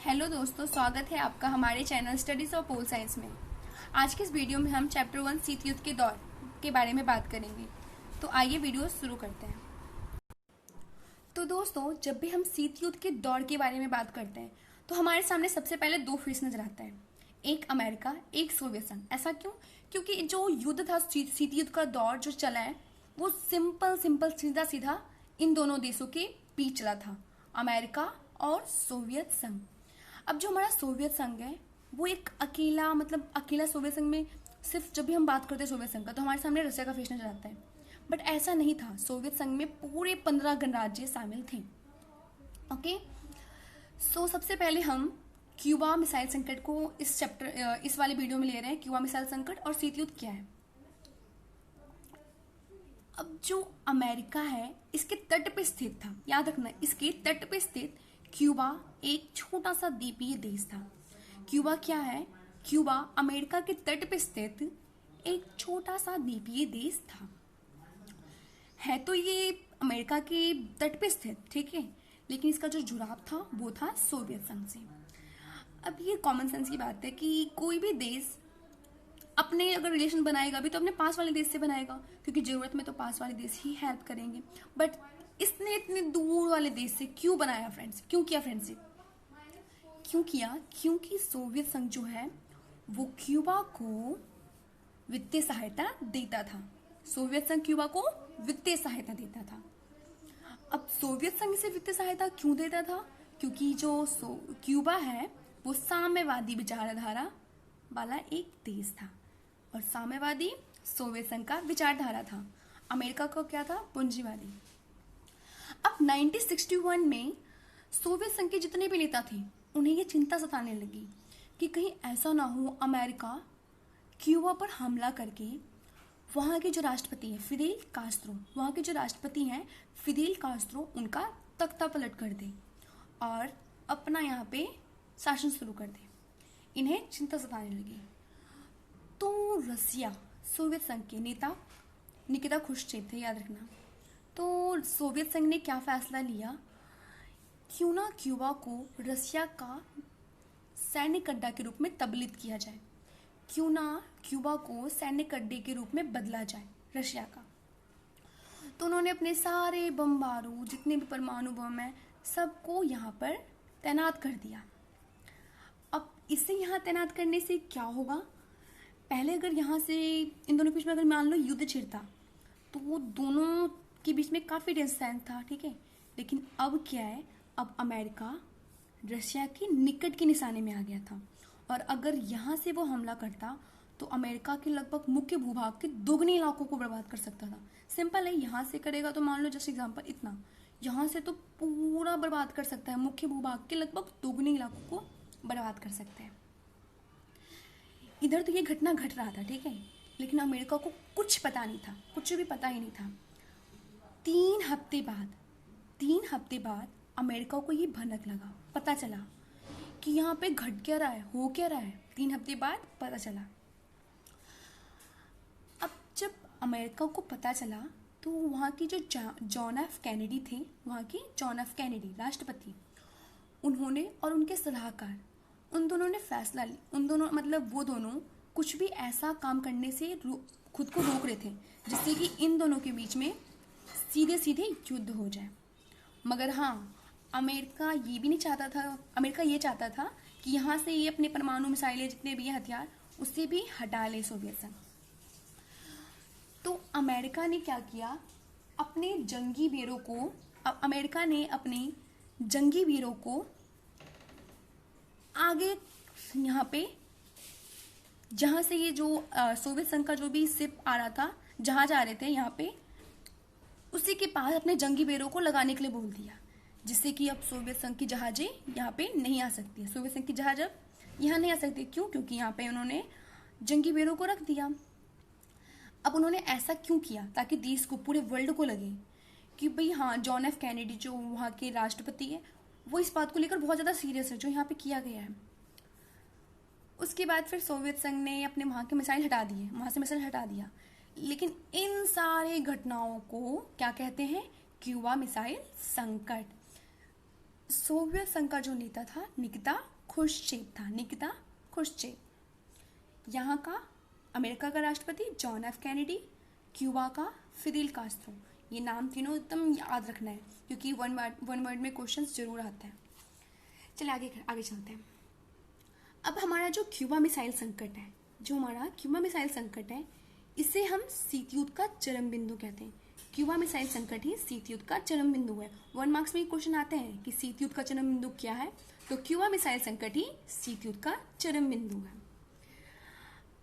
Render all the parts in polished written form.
Hello दोस्तों, स्वागत है आपका हमारे channel studies of pol science में। आज के इस वीडियो में हम चैप्टर 1 शीत युद्ध के दौर के बारे में बात करेंगे। तो आइए वीडियो शुरू करते हैं। तो दोस्तों, जब भी हम शीत युद्ध के दौर के बारे में बात करते हैं तो हमारे सामने सबसे पहले दो फेस नजर आता है, एक अमेरिका, एक सोवियत संघ। ऐसा क्यों? क्योंकि जो युद्ध था, शीत युद्ध का दौर जो चला है, वो सिंपल सीधा सीधा इन दोनों देशों के बीच चला था, अमेरिका और सोवियत संघ। अब जो हमारा सोवियत संघ है वो एक अकेला सोवियत संघ में सिर्फ जब भी हम बात करते हैं सोवियत संघ का तो हमारे सामने रशिया का फेस नजर आता है। बट ऐसा नहीं था, सोवियत संघ में पूरे 15 गणराज्य शामिल थे। ओके, सो सबसे पहले हम क्यूबा मिसाइल संकट को इस वाले वीडियो में ले रहे हैं। क्यूबा मिसाइल संकट और शीत युद्ध क्या है। अब जो अमेरिका है इसके तट पे स्थित था, याद रखना, इसके तट पे स्थित क्यूबा एक छोटा सा द्वीपीय देश था। क्यूबा क्या है? क्यूबा अमेरिका के तट पे स्थित एक छोटा सा द्वीपीय देश था। है तो ये अमेरिका के तट पे स्थित, ठीक है, लेकिन इसका जो जुड़ाव था वो था सोवियत संघ से। अब ये कॉमन सेंस की बात है कि कोई भी देश अपने अगर रिलेशन बनाएगा भी तो अपने पास वाले देश से बनाएगा, क्योंकि जरूरत में तो पास वाले देश ही हेल्प करेंगे। बट इसने इतने दूर वाले देश से क्यों बनाया फ्रेंड्स? क्यों किया फ्रेंडशिप? क्यों किया? क्योंकि सोवियत संघ जो है वो क्यूबा को वित्तीय सहायता देता था। सोवियत संघ क्यूबा को वित्तीय सहायता देता था। अब सोवियत संघ से वित्तीय सहायता क्यों देता था? क्योंकि जो क्यूबा है वो साम्यवादी विचारधारा वाला एक देश था और साम्यवादी सोवियत संघ का विचारधारा था। अमेरिका का क्या था? पूंजीवादी। अब 1961 में सोवियत संघ के जितने भी नेता थे उन्हें ये चिंता सताने लगी कि कहीं ऐसा ना हो अमेरिका क्यूबा पर हमला करके वहाँ के जो राष्ट्रपति हैं फिदेल कास्त्रो, वहाँ के जो राष्ट्रपति हैं फिदेल कास्त्रो, उनका तख्ता पलट कर दे और अपना यहाँ पे शासन शुरू कर दे। इन्हें चिंता सताने लगी। तो रसिया, सोवियत संघ के नेता निकिता खुश्चेव थे, याद रखना। तो सोवियत संघ ने क्या फैसला लिया, क्यों ना क्यूबा को रसिया का सैनिक अड्डा के रूप में तबलीद किया जाए, क्यों ना क्यूबा को सैनिक अड्डे के रूप में बदला जाए रशिया का। तो उन्होंने अपने सारे बम बारूद, जितने भी परमाणु बम है, सबको यहाँ पर तैनात कर दिया। अब इसे यहाँ तैनात करने से क्या होगा? पहले अगर यहाँ से इन दोनों के बीच में अगर मान लो युद्ध छिड़ता तो वो दोनों के बीच में काफ़ी डिस्टेंस था, ठीक है। लेकिन अब क्या है, अब अमेरिका रशिया के निकट के निशाने में आ गया था और अगर यहाँ से वो हमला करता तो अमेरिका के लगभग मुख्य भूभाग के दोगुने इलाकों को बर्बाद कर सकता था। सिंपल है, यहाँ से करेगा तो मान लो जस्ट एग्जाम्पल इतना, यहाँ से तो पूरा बर्बाद कर सकता है, मुख्य भूभाग के लगभग दोगुने इलाकों को बर्बाद कर सकते हैं। इधर तो ये घटना घट रहा था, ठीक है, लेकिन अमेरिका को कुछ पता नहीं था, कुछ भी पता ही नहीं था। 3 हफ्ते बाद अमेरिका को ये भनक लगा, पता चला कि यहाँ पे घट क्या रहा है, हो क्या रहा है। 3 हफ्ते बाद पता चला। अब जब अमेरिका को पता चला तो वहाँ की जो जॉन एफ कैनेडी थे, वहाँ की जॉन एफ कैनेडी राष्ट्रपति, उन्होंने और उनके सलाहकार, उन दोनों ने फैसला लिया। उन दोनों वो दोनों कुछ भी ऐसा काम करने से खुद को रोक रहे थे जिससे कि इन दोनों के बीच में सीधे सीधे युद्ध हो जाए। मगर हाँ, अमेरिका ये भी नहीं चाहता था, अमेरिका ये चाहता था कि यहाँ से ये अपने परमाणु मिसाइलें जितने भी हथियार उससे भी हटा ले सोवियत संघ। तो अमेरिका ने क्या किया, अपने जंगी वीरों को, अमेरिका ने अपने जंगी वीरों को आगे यहाँ पे जहाँ से ये जो सोवियत संघ का जो भी शिप आ रहा था, जहाज आ रहे थे यहाँ पे, उसी के पास अपने जंगी वीरों को लगाने के लिए बोल दिया, जिससे कि अब सोवियत संघ की जहाजें यहाँ पे नहीं आ सकती। सोवियत संघ की जहाज अब यहाँ नहीं आ सकती। क्यों? क्योंकि यहाँ पे उन्होंने जंगी वीरों को रख दिया। अब उन्होंने ऐसा क्यों किया? ताकि देश को, पूरे वर्ल्ड को लगे कि भाई हाँ, जॉन एफ कैनेडी जो वहाँ के राष्ट्रपति है वो इस बात को लेकर बहुत ज़्यादा सीरियस है जो यहाँ पे किया गया है। उसके बाद फिर सोवियत संघ ने अपने वहाँ के मिसाइल हटा दिए, वहाँ से मिसाइल हटा दिया। लेकिन इन सारे घटनाओं को क्या कहते हैं? क्यूबा मिसाइल संकट। सोवियत संघ का जो नेता था निकिता खुश्चेव था, निकिता खुश्चेव। यहाँ का अमेरिका का राष्ट्रपति जॉन एफ कैनेडी, क्यूबा का फिदेल कास्ट्रो। ये नाम तीनों एकदम याद रखना है क्योंकि वन वर्ड में क्वेश्चंस जरूर आते हैं। चलिए आगे चलते हैं। अब हमारा जो क्यूबा मिसाइल संकट है, इसे हम शीत युद्ध का चरम बिंदु कहते हैं। क्यूबा मिसाइल संकट ही शीत युद्ध का चरम बिंदु है। 1 मार्क्स में क्वेश्चन आते हैं कि शीत युद्ध का चरम बिंदु क्या है, तो क्यूबा मिसाइल संकट ही शीत युद्ध का चरम बिंदु है।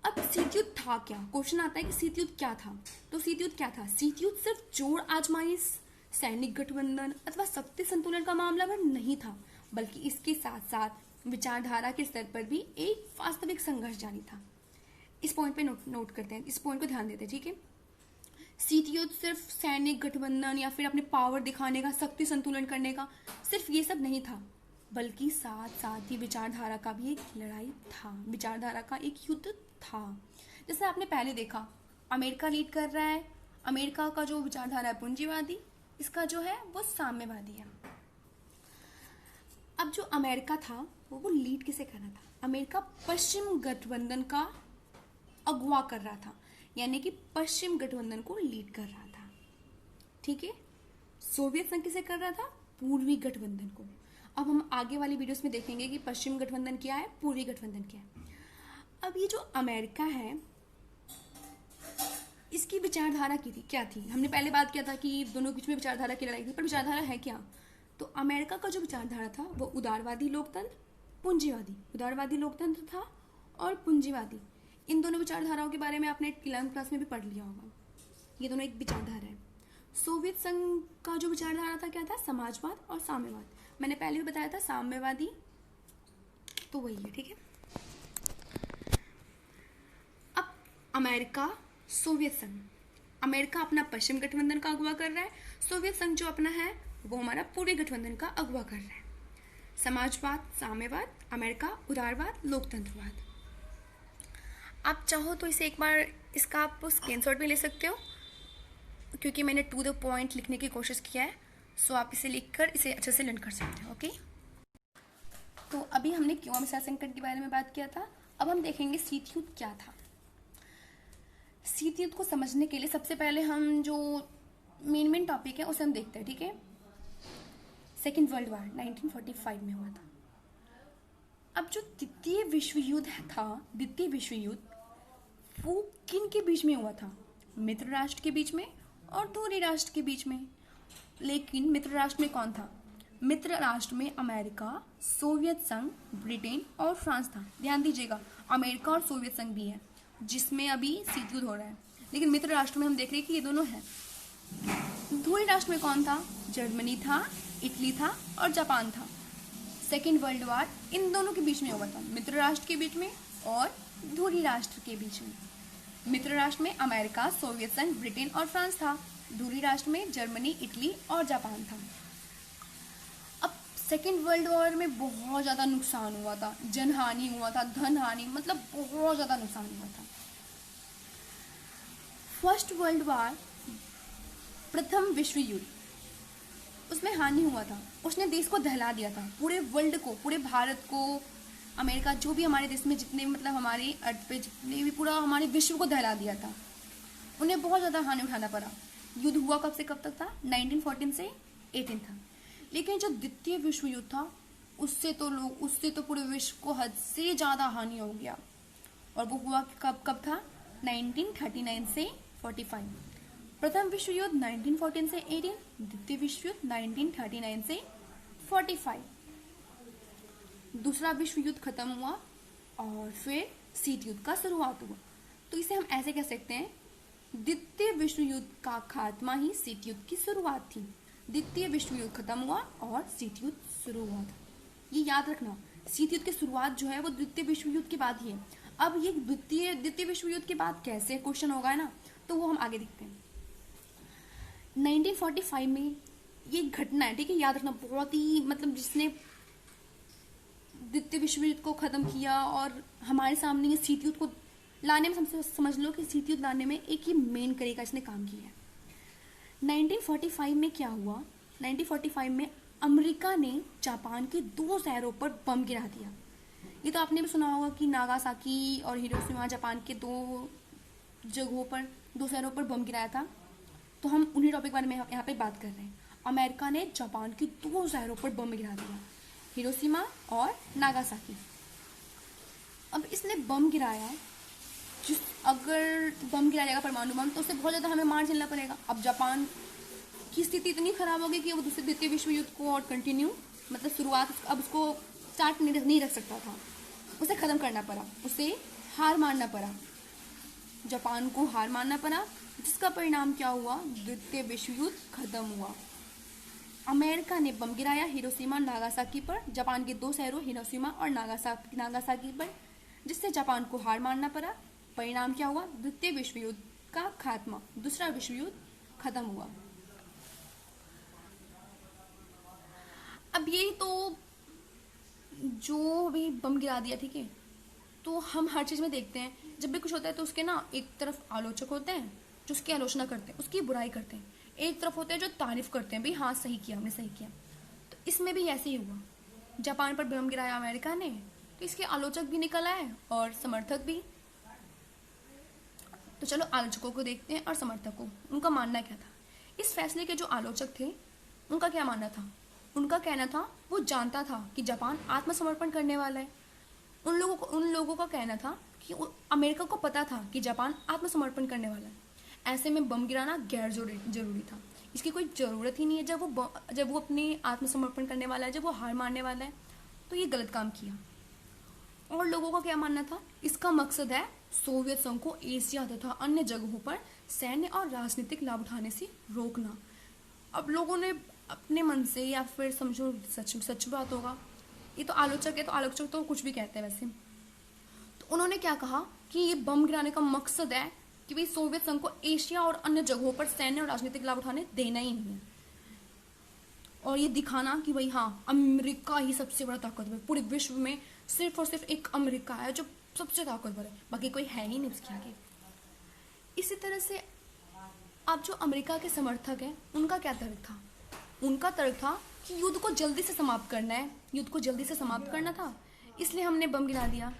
अब शीत युद्ध था क्या, क्वेश्चन आता है कि शीत युद्ध क्या था। तो शीत युद्ध क्या था? शीत युद्ध सिर्फ जोर आजमाइश, सैनिक गठबंधन अथवा शक्ति संतुलन का मामला भर नहीं था, बल्कि इसके साथ साथ विचारधारा के स्तर पर भी एक वास्तविक संघर्ष जारी था। इस पॉइंट पे नोट करते हैं, इस पॉइंट को ध्यान देते हैं, ठीक है। शीत युद्ध सिर्फ सैनिक गठबंधन या फिर अपने पावर दिखाने का, शक्ति संतुलन करने का, सिर्फ ये सब नहीं था, बल्कि साथ साथ ही विचारधारा का भी एक लड़ाई था, विचारधारा का एक युद्ध था। जैसे आपने पहले देखा, अमेरिका लीड कर रहा है, अमेरिका का जो विचारधारा है पूंजीवादी, इसका जो है वो साम्यवादी है। अब जो अमेरिका था वो लीड किसे कर रहा था? अमेरिका पश्चिम गठबंधन का अगवा कर रहा था, यानी कि पश्चिम गठबंधन को लीड कर रहा था, ठीक है। सोवियत संघ किसे कर रहा था? पूर्वी गठबंधन को। अब हम आगे वाली वीडियोस में देखेंगे कि पश्चिम गठबंधन क्या है, पूर्वी गठबंधन क्या है। अब ये जो अमेरिका है, इसकी विचारधारा की थी क्या थी? हमने पहले बात किया था कि दोनों बीच में विचारधारा की लड़ाई थी, पर विचारधारा है क्या? तो अमेरिका का जो विचारधारा था वो उदारवादी लोकतंत्र, पूंजीवादी, उदारवादी लोकतंत्र था और पूंजीवादी। इन दोनों विचारधाराओं के बारे में आपने 11वीं क्लास में भी पढ़ लिया होगा। ये दोनों एक विचारधारा है। सोवियत संघ का जो विचारधारा था क्या था? समाजवाद और साम्यवाद। मैंने पहले भी बताया था साम्यवादी तो वही है, ठीक है। अब अमेरिका, सोवियत संघ, अमेरिका अपना पश्चिम गठबंधन का अगवा कर रहा है, सोवियत संघ जो अपना है वो हमारा पूर्वी गठबंधन का अगवा कर रहा है। समाजवाद, साम्यवाद, अमेरिका उदारवाद, लोकतंत्रवाद। आप चाहो तो इसे एक बार इसका आप स्क्रीनशॉट भी ले सकते हो, क्योंकि मैंने टू द पॉइंट लिखने की कोशिश किया है, सो आप इसे लिखकर इसे अच्छे से लर्न कर सकते हो, ओके। तो अभी हमने क्यूबा मिसाइल संकट के बारे में बात किया था, अब हम देखेंगे शीत युद्ध क्या था। शीत युद्ध को समझने के लिए सबसे पहले हम जो मेन टॉपिक है उसे हम देखते हैं, ठीक है। सेकेंड वर्ल्ड वार 1945 में हुआ था। अब जो द्वितीय विश्व युद्ध था, द्वितीय विश्व युद्ध वो किन के बीच में हुआ था? मित्र राष्ट्र के बीच में और दूरी राष्ट्र के बीच में। लेकिन मित्र राष्ट्र में कौन था? मित्र राष्ट्र में अमेरिका, सोवियत संघ, ब्रिटेन और फ्रांस था। ध्यान दीजिएगा, अमेरिका और सोवियत संघ भी है जिसमें अभी शीत युद्ध हो रहा है, लेकिन मित्र राष्ट्र में हम देख रहे हैं कि ये दोनों हैं। दूरी राष्ट्र में कौन था? जर्मनी था, इटली था और जापान था। सेकेंड वर्ल्ड वार इन दोनों के बीच में हुआ था, मित्र राष्ट्र के बीच में और दूरी राष्ट्र के बीच में। मित्र राष्ट्र में अमेरिका, सोवियत संघ, ब्रिटेन और फ्रांस था। दूरी राष्ट्र में जर्मनी, इटली और जापान था। अब सेकेंड वर्ल्ड वॉर में बहुत ज़्यादा नुकसान हुआ था, जनहानि हुआ था, धन हानि, मतलब बहुत ज़्यादा नुकसान हुआ था। फर्स्ट वर्ल्ड वार, प्रथम विश्व युद्ध, उसमें हानि हुआ था, उसने देश को दहला दिया था, पूरे वर्ल्ड को, पूरे भारत को, अमेरिका, जो भी हमारे देश में जितने मतलब हमारे अर्थ पे जितने भी, पूरा हमारे विश्व को दहला दिया था। उन्हें बहुत ज़्यादा हानि उठाना पड़ा। युद्ध हुआ कब से कब तक था? 1914 से 18 था। लेकिन जो द्वितीय विश्व युद्ध था उससे तो पूरे विश्व को हद से ज़्यादा हानि हो गया। और वो हुआ कब था? 1939 से 45। प्रथम विश्व युद्ध 1914 से 18, द्वितीय विश्व युद्ध 1939 से 45। दूसरा विश्व युद्ध खत्म हुआ और फिर शीत युद्ध का शुरुआत हुआ। तो इसे हम ऐसे कह सकते हैं, द्वितीय विश्व युद्ध का खात्मा ही शीत युद्ध की शुरुआत थी। द्वितीय विश्व युद्ध खत्म हुआ और शीत युद्ध शुरू हुआ था। ये याद रखना, शीत युद्ध की शुरुआत जो है वो द्वितीय विश्व युद्ध के बाद ही है। अब ये द्वितीय विश्व युद्ध के बाद कैसे क्वेश्चन होगा ना, तो वो हम आगे देखते हैं। 1945 में ये घटना है, ठीक है, याद रखना, बहुत ही मतलब जिसने द्वितीय विश्व युद्ध को खत्म किया और हमारे सामने ये शीत युद्ध को लाने में, समझ लो कि शीत युद्ध लाने में एक ही मेन करेगा इसने काम किया है। 1945 में क्या हुआ? 1945 में अमेरिका ने जापान के 2 शहरों पर बम गिरा दिया। ये तो आपने भी सुना होगा कि नागासाकी और हिरोशिमा जापान के 2 जगहों पर 2 शहरों पर बम गिराया था। तो हम उन्हीं टॉपिक बारे में यहाँ पे बात कर रहे हैं। अमेरिका ने जापान के 2 शहरों पर बम गिरा दिया, हिरोशिमा और नागासाकी। अब इसने बम गिराया, अगर बम गिरा जाएगा परमाणु बम तो उससे बहुत ज़्यादा हमें मार झेलना पड़ेगा। अब जापान की स्थिति इतनी खराब होगी कि वो दूसरे द्वितीय विश्व युद्ध को और कंटिन्यू मतलब शुरुआत अब उसको स्टार्ट नहीं रख सकता था, उसे ख़त्म करना पड़ा, उसे हार मानना पड़ा, जापान को हार मानना पड़ा, जिसका परिणाम क्या हुआ, द्वितीय विश्व युद्ध खत्म हुआ। अमेरिका ने बम गिराया हिरोशिमा नागासाकी पर, जापान के 2 शहरों हिरोशिमा और नागासाकी पर, जिससे जापान को हार मानना पड़ा। परिणाम क्या हुआ, द्वितीय विश्व युद्ध का खात्मा, दूसरा विश्व युद्ध खत्म हुआ। अब ये तो जो भी बम गिरा दिया, ठीक है, तो हम हर चीज़ में देखते हैं जब भी कुछ होता है तो उसके ना एक तरफ आलोचक होते हैं जो उसकी आलोचना करते हैं, उसकी बुराई करते हैं, एक तरफ होते हैं जो तारीफ करते हैं, भाई हाँ सही किया, हमने सही किया। तो इसमें भी ऐसे ही हुआ, जापान पर बम गिराया अमेरिका ने, तो इसके आलोचक भी निकल आए और समर्थक भी। तो चलो आलोचकों को देखते हैं और समर्थकों, उनका मानना क्या था। इस फैसले के जो आलोचक थे उनका क्या मानना था, उनका कहना था वो जानता था कि जापान आत्मसमर्पण करने वाला है। उन लोगों का कहना था कि अमेरिका को पता था कि जापान आत्मसमर्पण करने वाला है, ऐसे में बम गिराना गैर जरूरी था, इसकी कोई ज़रूरत ही नहीं है। जब वो अपने आत्मसमर्पण करने वाला है, जब वो हार मानने वाला है, तो ये गलत काम किया। और लोगों का क्या मानना था, इसका मकसद है सोवियत संघ को एशिया तथा अन्य जगहों पर सैन्य और राजनीतिक लाभ उठाने से रोकना। अब लोगों ने अपने मन से, या फिर समझो सच बात होगा, ये तो आलोचक है, तो आलोचक तो कुछ भी कहते हैं वैसे, तो उन्होंने क्या कहा कि ये बम गिराने का मकसद है कि भाई सोवियत संघ को एशिया और अन्य जगहों पर सैन्य और राजनीतिक लाभ उठाने देना ही नहीं है, और ये दिखाना कि भाई हाँ अमेरिका ही सबसे बड़ा ताकतवर है, पूरे विश्व में सिर्फ और सिर्फ एक अमेरिका है जो सबसे ताकतवर है, बाकी कोई है ही नहीं उसके आगे। इसी तरह से अब जो अमेरिका के समर्थक हैं उनका क्या तर्क था, उनका तर्क था कि युद्ध को जल्दी से समाप्त करना है, युद्ध को जल्दी से समाप्त करना था, इसलिए हमने बम गिरा दिया।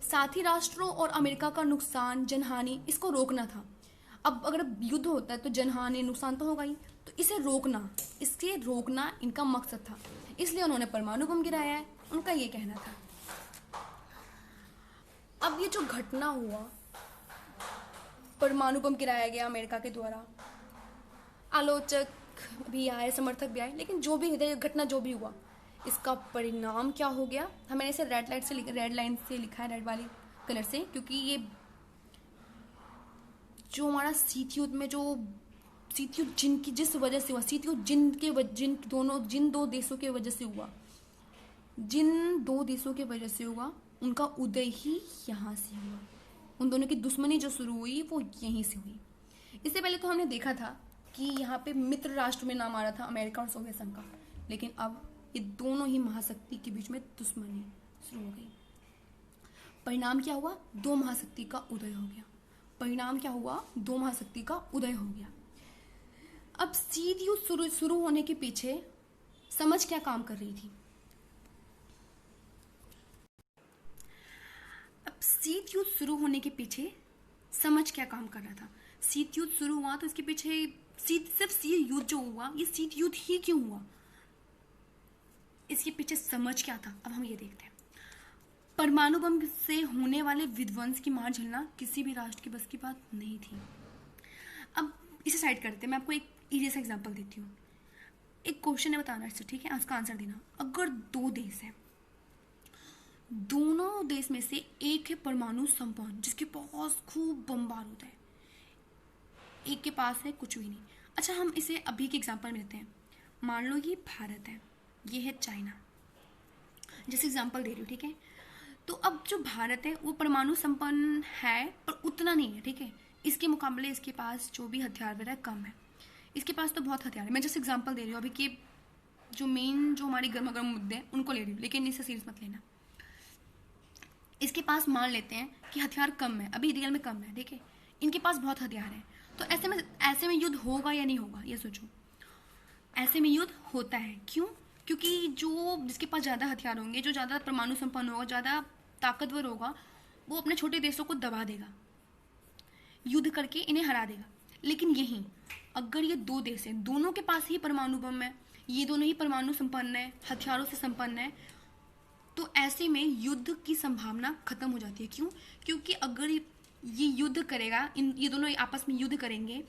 साथी राष्ट्रों और अमेरिका का नुकसान, जनहानि, इसको रोकना था। अब अगर युद्ध होता है तो जनहानि, नुकसान तो होगा ही, तो इसे रोकना इनका मकसद था, इसलिए उन्होंने परमाणु बम गिराया है, उनका ये कहना था। अब ये जो घटना हुआ, परमाणु बम गिराया गया अमेरिका के द्वारा, आलोचक भी आए, समर्थक भी आए, लेकिन जो भी घटना जो भी हुआ, इसका परिणाम क्या हो गया, मैंने इसे रेड लाइन से लिखा है, रेड वाली कलर से, क्योंकि ये जो हमारा शीत युद्ध में जो शीत युद्ध जिनकी जिस वजह से हुआ, शीत युद्ध जिन दो देशों के वजह से हुआ, जिन 2 देशों के वजह से हुआ, उनका उदय ही यहाँ से हुआ। उन दोनों की दुश्मनी जो शुरू हुई वो यहीं से हुई। इससे पहले तो हमने देखा था कि यहाँ पे मित्र राष्ट्र में नाम आ रहा था अमेरिका और सोवियत संघ का, लेकिन अब ये दोनों ही महाशक्ति के बीच में दुश्मनी शुरू हो गई। परिणाम क्या हुआ, 2 महाशक्ति का उदय हो गया। परिणाम क्या हुआ, 2 महाशक्ति का उदय हो गया। अब शीत युद्ध शुरू होने के पीछे समझ क्या काम कर रही थी, अब शीत युद्ध शुरू होने के पीछे समझ क्या काम कर रहा था। शीत युद्ध शुरू हुआ तो इसके पीछे सिर्फ शीत युद्ध जो हुआ, ये शीत युद्ध ही क्यों हुआ, इसके पीछे समझ क्या था, अब हम ये देखते हैं। परमाणु बम से होने वाले विध्वंस की मार झेलना किसी भी राष्ट्र की बस की बात नहीं थी। अब इसे साइड करते हैं, मैं आपको एक इजी सा एग्जांपल देती हूँ। एक क्वेश्चन है, बताना इससे, ठीक है, उसका आंसर देना। अगर 2 देश हैं, दोनों देश में से एक है परमाणु संपन्न जिसके पास खूब बम बारूद है, एक के पास है कुछ भी नहीं। अच्छा, हम इसे अभी के एग्जांपल में लेते हैं। मान लो ये भारत है, ये है चाइना, जैसे एग्जांपल दे रही हूँ, ठीक है। तो अब जो भारत है वो परमाणु संपन्न है पर उतना नहीं है, ठीक है। इसके मुकाबले इसके पास जो भी हथियार वगैरह कम है, इसके पास तो बहुत हथियार है। मैं जैसे एग्जांपल दे रही हूँ अभी के जो मेन जो हमारी गर्मा गर्म मुद्दे हैं उनको ले रही हूँ, लेकिन इसे सीरियस मत लेना। इसके पास मान लेते हैं कि हथियार कम है, अभी रियल में कम है, ठीक है, इनके पास बहुत हथियार है, तो ऐसे में युद्ध होगा या नहीं होगा, ये सोचो। ऐसे में युद्ध होता है। क्यों? क्योंकि जो जिसके पास ज़्यादा हथियार होंगे, जो ज़्यादा परमाणु संपन्न होगा, ज़्यादा ताकतवर होगा, वो अपने छोटे देशों को दबा देगा, युद्ध करके इन्हें हरा देगा। लेकिन यहीं अगर ये दो देश हैं, दोनों के पास ही परमाणु बम है, ये दोनों ही परमाणु संपन्न है, हथियारों से संपन्न है, तो ऐसे में युद्ध की संभावना खत्म हो जाती है। क्यों? क्योंकि अगर ये युद्ध करेगा, ये दोनों आपस में युद्ध करेंगे,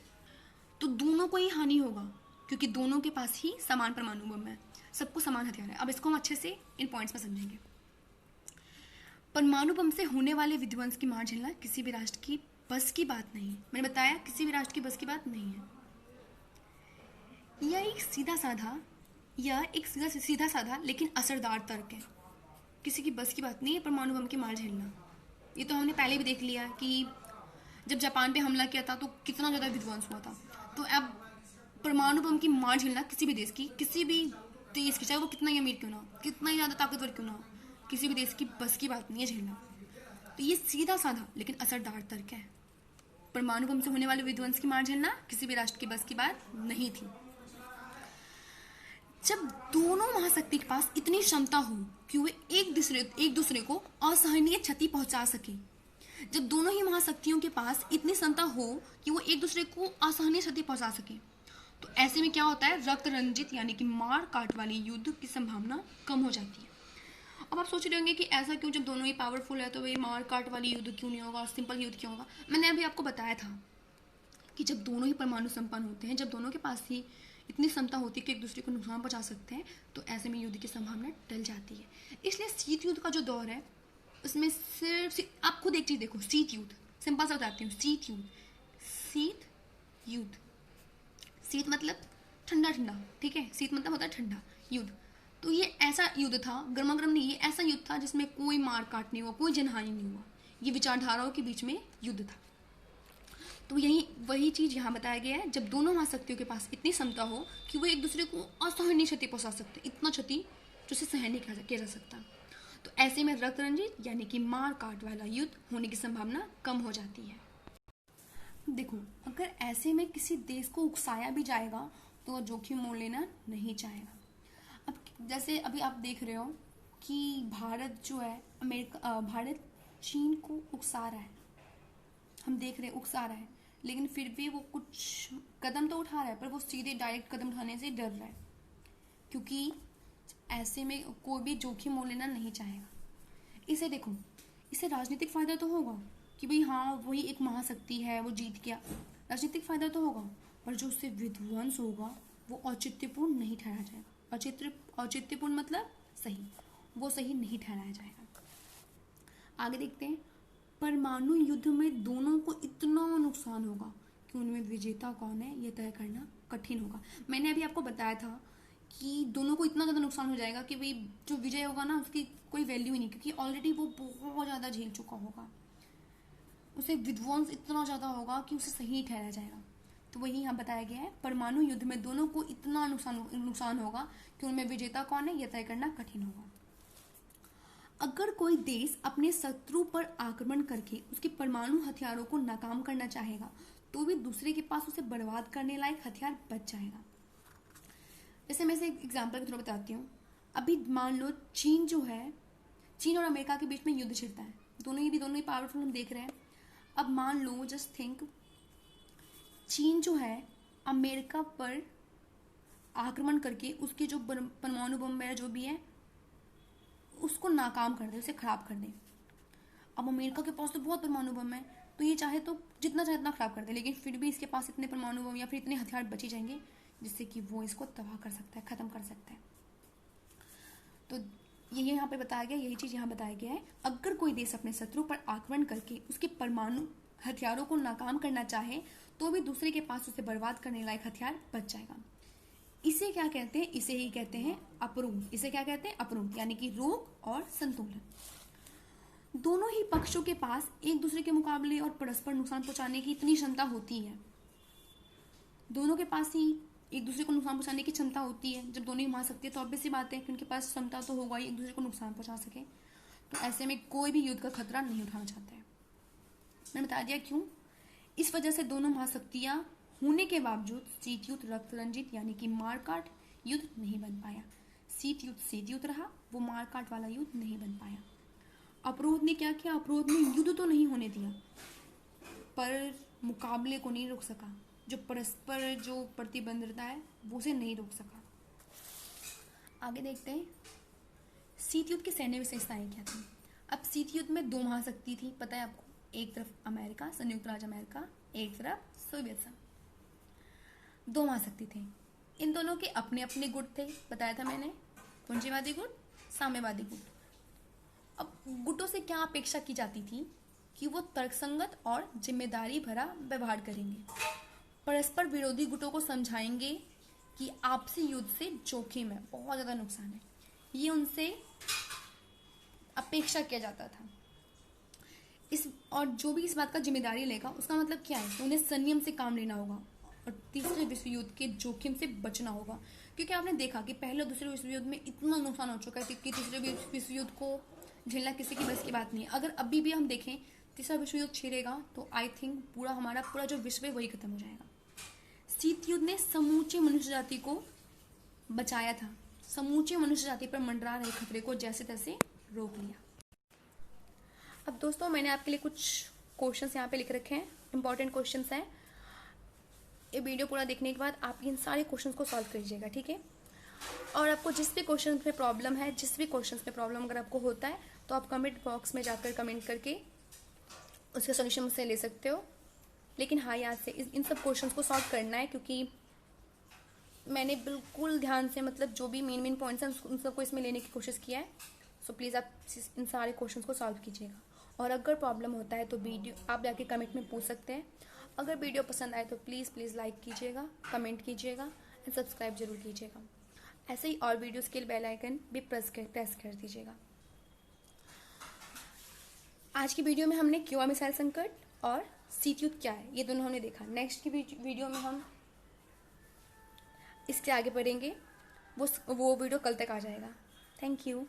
तो दोनों को ही हानि होगा, क्योंकि दोनों के पास ही समान परमाणु बम है, सबको समान हथियार है। अब इसको हम अच्छे से इन पॉइंट्स में समझेंगे। परमाणु बम से होने वाले विध्वंस की मार झेलना किसी भी राष्ट्र की बस की बात नहीं है। मैंने बताया किसी भी राष्ट्र की बस की बात नहीं है। यह एक सीधा साधा लेकिन असरदार तर्क है। किसी की बस की बात नहीं है परमाणु बम की मार झेलना। ये तो हमने पहले भी देख लिया कि जब जापान पे हमला किया था तो कितना ज़्यादा विध्वंस हुआ था। तो अब परमाणु बम की मार झेलना किसी भी देश की, चाहे वो कितना ही अमीर क्यों ना हो, कितना ही ज़्यादा ताकतवर क्यों ना हो, किसी भी देश की बस की बात नहीं है झेलना। तो ये सीधा साधा लेकिन असरदार तर्क है। परमाणु बम से होने वाले विध्वंस की मार झेलना किसी भी राष्ट्र की बस की बात नहीं थी। जब दोनों महाशक्ति के पास इतनी क्षमता हो कि वे एक दूसरे को असहनीय क्षति पहुंचा सके, जब दोनों ही महाशक्तियों के पास इतनी क्षमता हो कि वो एक दूसरे को असहनीय क्षति पहुंचा सके, तो ऐसे में क्या होता है, रक्त रंजित यानी कि मार काट वाली युद्ध की संभावना कम हो जाती है। अब आप सोच रहे होंगे कि ऐसा क्यों, जब दोनों ही पावरफुल है तो वे मार काट वाली युद्ध क्यों नहीं होगा, सिंपल युद्ध क्यों होगा। मैंने अभी आपको बताया था कि जब दोनों ही परमाणु संपन्न होते हैं, जब दोनों के पास ही इतनी क्षमता होती है कि एक दूसरे को नुकसान पहुंचा सकते हैं, तो ऐसे में युद्ध की संभावना टल जाती है। इसलिए शीत युद्ध का जो दौर है उसमें सिर्फ आप खुद एक चीज देखो, शीत युद्ध सिंपल सा बताती हूँ। शीत युद्ध, शीत मतलब ठंडा ठंडा, ठीक है, शीत मतलब होता है ठंडा, युद्ध। तो ये ऐसा युद्ध था, गर्मा गर्म नहीं, ये ऐसा युद्ध था जिसमें कोई मार काट नहीं हुआ, कोई जनहानि नहीं हुआ, ये विचारधाराओं के बीच में युद्ध था। तो यही वही चीज यहाँ बताया गया है, जब दोनों महाशक्तियों के पास इतनी क्षमता हो कि वो एक दूसरे को असहनीय क्षति पहुंचा सकते, इतना क्षति जो उसे सहन नहीं किया जा सकता, तो ऐसे में रक्त रंजित यानी कि मार काट वाला युद्ध होने की संभावना कम हो जाती है। देखो, अगर ऐसे में किसी देश को उकसाया भी जाएगा तो जोखिम मोल लेना नहीं चाहेगा। अब जैसे अभी आप देख रहे हो कि भारत जो है, भारत चीन को उकसा रहा है, हम देख रहे हैं उकसा रहा है, लेकिन फिर भी वो कुछ कदम तो उठा रहा है, पर वो सीधे डायरेक्ट कदम उठाने से डर रहा है, क्योंकि ऐसे में कोई भी जोखिम मोल लेना नहीं चाहेगा। इसे देखो, इससे राजनीतिक फायदा तो होगा कि भाई हाँ वही एक महाशक्ति है, वो जीत गया, राजनीतिक फायदा तो होगा, पर जो उससे विध्वंस होगा वो औचित्यपूर्ण नहीं ठहराया जाएगा। औचित्यपूर्ण मतलब सही, वो सही नहीं ठहराया जाएगा। आगे देखते हैं। परमाणु युद्ध में दोनों को इतना नुकसान होगा कि उनमें विजेता कौन है यह तय करना कठिन होगा। मैंने अभी आपको बताया था कि दोनों को इतना ज़्यादा नुकसान हो जाएगा कि भाई जो विजय होगा ना उसकी कोई वैल्यू ही नहीं, क्योंकि ऑलरेडी वो बहुत ज़्यादा झेल चुका होगा, उसे विध्वंस इतना ज़्यादा होगा कि उसे सही ठहराया जाएगा। तो वही यहाँ बताया गया है, परमाणु युद्ध में दोनों को इतना नुकसान होगा कि उनमें विजेता कौन है यह तय करना कठिन होगा। अगर कोई देश अपने शत्रु पर आक्रमण करके उसके परमाणु हथियारों को नाकाम करना चाहेगा तो भी दूसरे के पास उसे बर्बाद करने लायक हथियार बच जाएगा। जैसे मैं इसे एक एग्जाम्पल के थ्रू बताती हूँ। अभी मान लो चीन जो है, चीन और अमेरिका के बीच में युद्ध छिड़ता है, दोनों ही पावरफुल हम देख रहे हैं। अब मान लो, जस्ट थिंक, चीन जो है अमेरिका पर आक्रमण करके उसके जो परमाणु बम वगैरह जो भी है उसको नाकाम कर दे, उसे खराब कर दे। अब अमेरिका के पास तो बहुत परमाणु बम है, तो ये चाहे तो जितना चाहे इतना खराब कर दे, लेकिन फिर भी इसके पास इतने परमाणु बम या फिर इतने हथियार बच ही जाएंगे जिससे कि वो इसको तबाह कर सकता है, खत्म कर सकता है। तो ये यहाँ पे बताया गया, यही चीज यहाँ बताया गया है। अगर कोई देश अपने शत्रु पर आक्रमण करके उसके परमाणु हथियारों को नाकाम करना चाहे तो भी दूसरे के पास उसे बर्बाद करने लायक हथियार बच जाएगा। इसे क्या कहते हैं? इसे ही कहते हैं अपरूप। इसे क्या कहते हैं? अपरूप, यानी कि रोक और संतुलन। दोनों ही पक्षों के पास एक दूसरे के मुकाबले और परस्पर नुकसान पहुंचाने की इतनी क्षमता होती है, दोनों के पास ही एक दूसरे को नुकसान पहुंचाने की क्षमता होती है। जब दोनों ही महाशक्ति है तो ऑब्वियस सी बात है कि उनके पास क्षमता तो होगा ही एक दूसरे को नुकसान पहुंचा सके। तो ऐसे में कोई भी युद्ध का खतरा नहीं उठाना चाहता है। मैंने बता दिया क्यों। इस वजह से दोनों महाशक्तियां होने के बावजूद शीत युद्ध रक्त रंजित यानी कि मारकाट युद्ध नहीं बन पाया। शीत युद्ध रहा, वो मारकाट वाला युद्ध नहीं बन पाया। अवरोध ने क्या किया? अवरोध ने युद्ध तो नहीं होने दिया, पर मुकाबले को नहीं रोक सका। जो परस्पर जो प्रतिबंधता है वो उसे नहीं रोक सका। आगे देखते हैं शीत युद्ध की सैन्य विशेषताएं क्या थी। अब शीत युद्ध में 2 महाशक्ति थी, पता है आपको। एक तरफ अमेरिका, संयुक्त राज्य अमेरिका, एक तरफ सोवियत संघ। 2 महाशक्ति थे। इन दोनों के अपने अपने गुट थे, बताया था मैंने, पूंजीवादी गुट, साम्यवादी गुट। अब गुटों से क्या अपेक्षा की जाती थी कि वो तर्कसंगत और जिम्मेदारी भरा व्यवहार करेंगे, परस्पर विरोधी गुटों को समझाएंगे कि आपसी युद्ध से जोखिम है, बहुत ज़्यादा नुकसान है, ये उनसे अपेक्षा किया जाता था। और जो भी इस बात का जिम्मेदारी लेगा उसका मतलब क्या है, उन्हें संयम से काम लेना होगा और तीसरे विश्व युद्ध के जोखिम से बचना होगा। क्योंकि आपने देखा कि पहले और दूसरे विश्व युद्ध में इतना नुकसान हो चुका है कि तीसरे विश्व युद्ध को झेलना किसी की बस की बात नहीं है। अगर अभी भी हम देखें तीसरा विश्व युद्ध छिड़ेगा तो आई थिंक हमारा पूरा जो विश्व है वही खत्म हो जाएगा। शीत युद्ध ने समूचे मनुष्य जाति को बचाया था, समूचे मनुष्य जाति पर मंडरा रहे खतरे को जैसे तैसे रोक लिया। अब दोस्तों मैंने आपके लिए कुछ क्वेश्चंस यहाँ पे लिख रखे हैं, इंपॉर्टेंट क्वेश्चंस हैं। ये वीडियो पूरा देखने के बाद आप इन सारे क्वेश्चंस को सॉल्व कीजिएगा, ठीक है। और आपको जिस भी क्वेश्चन में प्रॉब्लम है, जिस भी क्वेश्चन में प्रॉब्लम अगर आपको होता है तो आप कमेंट बॉक्स में जाकर कमेंट करके उसका सोल्यूशन मुझसे ले सकते हो। लेकिन हाँ, याद से इन सब क्वेश्चंस को सॉल्व करना है, क्योंकि मैंने बिल्कुल ध्यान से मतलब जो भी मेन पॉइंट्स हैं उन सबको इसमें लेने की कोशिश किया है। सो प्लीज़ आप इन सारे क्वेश्चंस को सॉल्व कीजिएगा। और अगर प्रॉब्लम होता है तो वीडियो आप जाके कमेंट में पूछ सकते हैं। अगर वीडियो पसंद आए तो प्लीज़ लाइक कीजिएगा, कमेंट कीजिएगा एंड सब्सक्राइब जरूर कीजिएगा। ऐसे ही और वीडियोस के लिए बेल आइकन भी प्रेस कर दीजिएगा। आज की वीडियो में हमने क्यूबा मिसाइल संकट और शीत युद्ध क्या है ये दोनों हमने देखा। नेक्स्ट की वीडियो में हम इसके आगे बढ़ेंगे, वो वीडियो कल तक आ जाएगा। Thank you.